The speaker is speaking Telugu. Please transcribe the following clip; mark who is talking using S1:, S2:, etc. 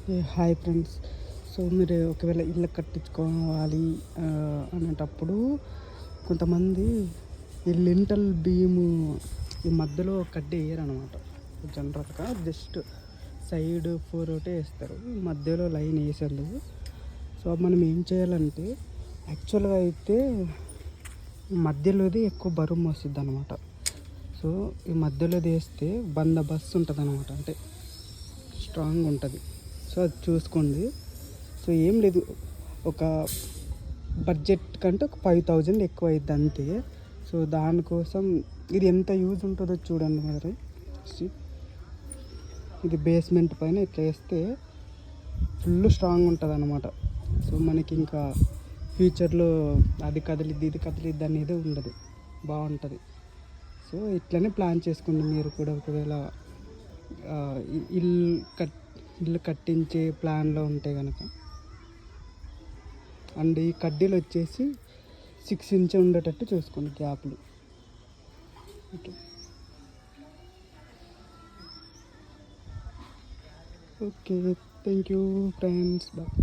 S1: Hi friends. సో మీరు ఒకవేళ ఇల్లు కట్టించుకోవాలి అనేటప్పుడు కొంతమంది ఈ లింటల్ బీము ఈ మధ్యలో కడ్డీ వేయరనమాట. జనరల్గా జస్ట్ సైడ్ ఫోర్ ఒకటే వేస్తారు, మధ్యలో లైన్ వేసారు. సో మనం ఏం చేయాలంటే యాక్చువల్గా అయితే మధ్యలోది ఎక్కువ బరువు మోసిద్ది అనమాట. సో ఈ మధ్యలోది వేస్తే బందోబస్తు ఉంటుంది అనమాట, అంటే స్ట్రాంగ్ ఉంటుంది. సో అది చూసుకోండి. సో ఏం లేదు, ఒక బడ్జెట్ కంటే ఒక 5,000 ఎక్కువ అవుతుంది అంతే. సో దానికోసం ఇది ఎంత యూజ్ ఉంటుందో చూడండి మరి. ఇది బేస్మెంట్ పైన ఇట్లా వేస్తే ఫుల్ స్ట్రాంగ్ ఉంటుంది అన్నమాట. సో మనకి ఇంకా ఫ్యూచర్లో అది కదిలిద్ది ఇది కదిలిద్ది అనేది ఉండదు, బాగుంటుంది. సో ఇట్లనే ప్లాన్ చేసుకోండి మీరు కూడా. ఒకవేళ ఇల్లు కట్టించే ప్లాన్లో ఉంటే కనుక. అండ్ ఈ కడ్డీలు వచ్చేసి 6 ఇంచ్ ఉండేటట్టు చూసుకోండి గ్యాప్లు. Okay okay, thank you friends, bye.